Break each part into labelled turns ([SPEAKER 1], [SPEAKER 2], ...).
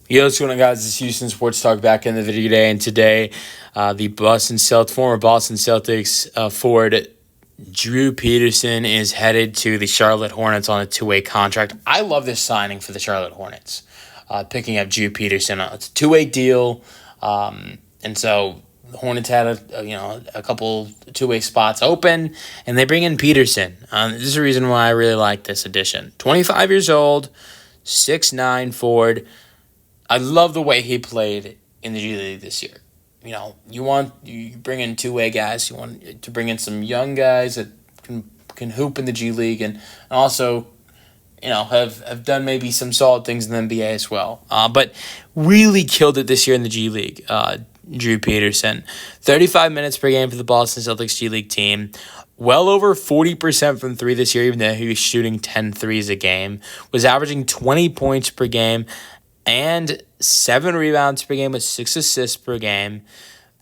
[SPEAKER 1] Yo, what's going on, guys? It's Houston Sports Talk back in the video today, and today, the former Boston Celtics forward Drew Peterson is headed to the Charlotte Hornets on a two-way contract. I love this signing for the Charlotte Hornets, picking up Drew Peterson. It's a two-way deal, and so the Hornets had a couple two-way spots open, and they bring in Peterson. This is the reason why I really like this addition. 25 years old, 6'9" forward. I love the way he played in the G League this year. You bring in two-way guys. You want to bring in some young guys that can hoop in the G League and also, have done maybe some solid things in the NBA as well. But really killed it this year in the G League. Drew Peterson, 35 minutes per game for the Boston Celtics G League team. Well over 40% from three this year, even though he was shooting 10 threes a game. Was averaging 20 points per game and 7 rebounds per game with 6 assists per game,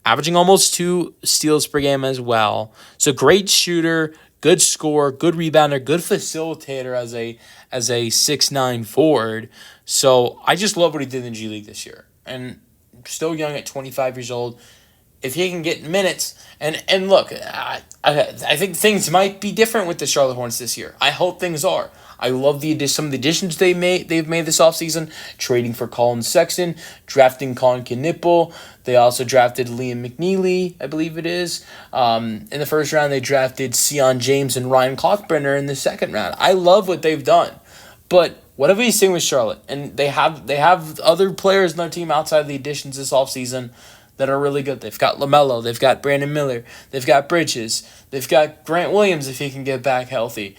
[SPEAKER 1] averaging almost 2 steals per game as well. So great shooter, good scorer, good rebounder, good facilitator as a 6'9" forward. So I just love what he did in the G League this year. And still young at 25 years old. If he can get minutes, and look, I think things might be different with the Charlotte Hornets this year. I hope things are. I love some of the additions they've made this offseason, trading for Colin Sexton, drafting Colin Knippel. They also drafted Liam McNeely, I believe it is. In the first round, they drafted Sion James and Ryan Clockbrenner in the second round. I love what they've done. But what have we seen with Charlotte? And they have other players in their team outside the additions this offseason that are really good. They've got LaMelo. They've got Brandon Miller. They've got Bridges. They've got Grant Williams if he can get back healthy.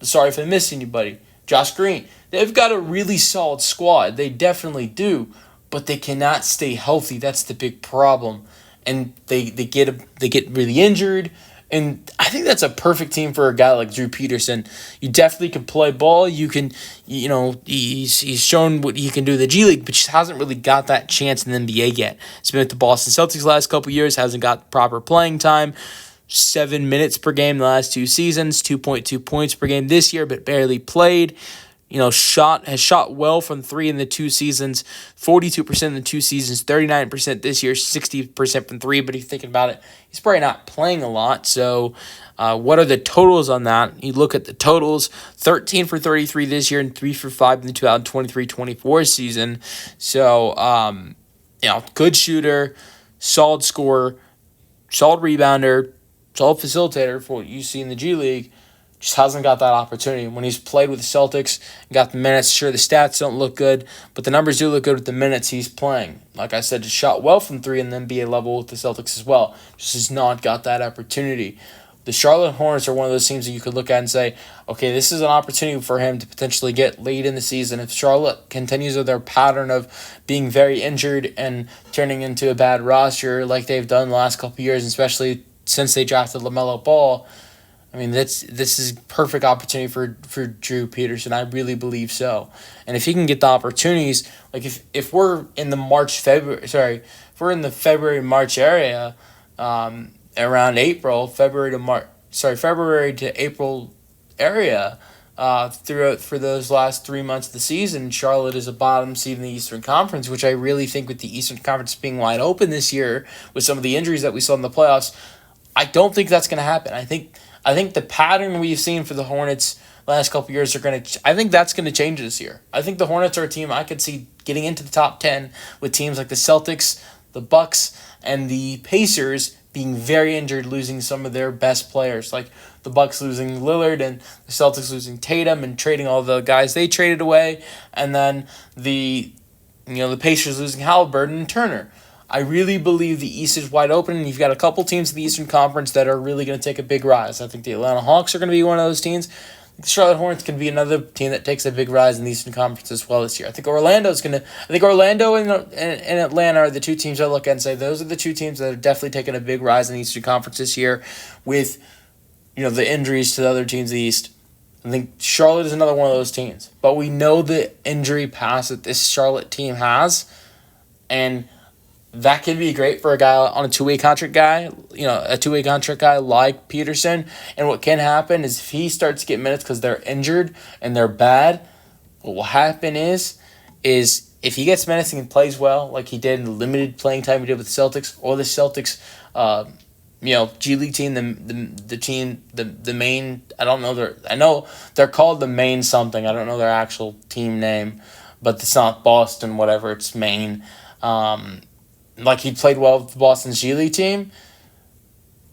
[SPEAKER 1] Sorry if I missed anybody. Josh Green. They've got a really solid squad. They definitely do. But they cannot stay healthy. That's the big problem. And they get really injured. And I think that's a perfect team for a guy like Drew Peterson. You definitely can play ball. You can, he's shown what he can do in the G League, but just hasn't really got that chance in the NBA yet. He's been with the Boston Celtics the last couple years, hasn't got proper playing time. 7 minutes per game the last 2 seasons, 2.2 points per game this year, but barely played. Has shot well from three in the 2 seasons, 42% in the 2 seasons, 39% this year, 60% from three. But if you're thinking about it, he's probably not playing a lot. So what are the totals on that? You look at the totals, 13 for 33 this year and 3 for 5 in the 2023-24 season. So, good shooter, solid scorer, solid rebounder, solid facilitator for what you see in the G League. Just hasn't got that opportunity. When he's played with the Celtics, got the minutes, sure, the stats don't look good, but the numbers do look good with the minutes he's playing. Like I said, just shot well from three in the NBA level with the Celtics as well. Just has not got that opportunity. The Charlotte Hornets are one of those teams that you could look at and say, okay, this is an opportunity for him to potentially get late in the season. If Charlotte continues with their pattern of being very injured and turning into a bad roster like they've done the last couple of years, especially since they drafted LaMelo Ball, I mean, this is perfect opportunity for Drew Peterson. I really believe so. And if he can get the opportunities, like if we're in the February March area, around February to April area, for those last 3 months of the season, Charlotte is a bottom seed in the Eastern Conference, which I really think with the Eastern Conference being wide open this year with some of the injuries that we saw in the playoffs, I don't think that's going to happen. I think the pattern we've seen for the Hornets last couple of years I think that's going to change this year. I think the Hornets are a team I could see getting into the top 10 with teams like the Celtics, the Bucks, and the Pacers being very injured, losing some of their best players, like the Bucks losing Lillard and the Celtics losing Tatum and trading all the guys they traded away, and then the Pacers losing Halliburton and Turner. I really believe the East is wide open, and you've got a couple teams in the Eastern Conference that are really going to take a big rise. I think the Atlanta Hawks are going to be one of those teams. The Charlotte Hornets can be another team that takes a big rise in the Eastern Conference as well this year. I think Orlando and Atlanta are the two teams I look at and say those are the two teams that are definitely taking a big rise in the Eastern Conference this year with, the injuries to the other teams in the East. I think Charlotte is another one of those teams. But we know the injury past that this Charlotte team has, and that can be great for a guy on a two-way contract guy, like Peterson. And what can happen is if he starts to get minutes because they're injured and they're bad, what will happen is if he gets minutes and plays well, like he did in the limited playing time he did with the Celtics, or the Celtics, G League team, the main. I know they're called the Maine something. I don't know their actual team name, but it's not Boston. Whatever, it's Maine. Like he played well with Boston's G League team.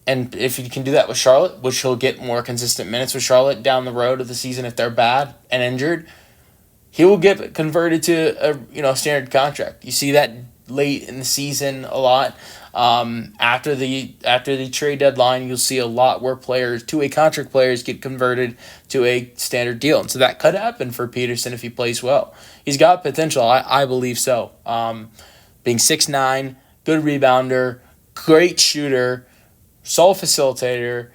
[SPEAKER 1] And if he can do that with Charlotte, which he'll get more consistent minutes with Charlotte down the road of the season if they're bad and injured, he will get converted to a standard contract. You see that late in the season a lot. After the trade deadline, you'll see a lot where two-way contract players get converted to a standard deal. And so that could happen for Peterson if he plays well. He's got potential. I believe so. Being 6'9", good rebounder, great shooter, sole facilitator.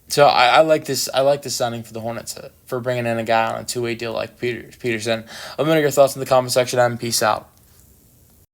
[SPEAKER 1] So I like this. I like this signing for the Hornets for bringing in a guy on a two-way deal like Peterson. Let me know your thoughts in the comment section and peace out.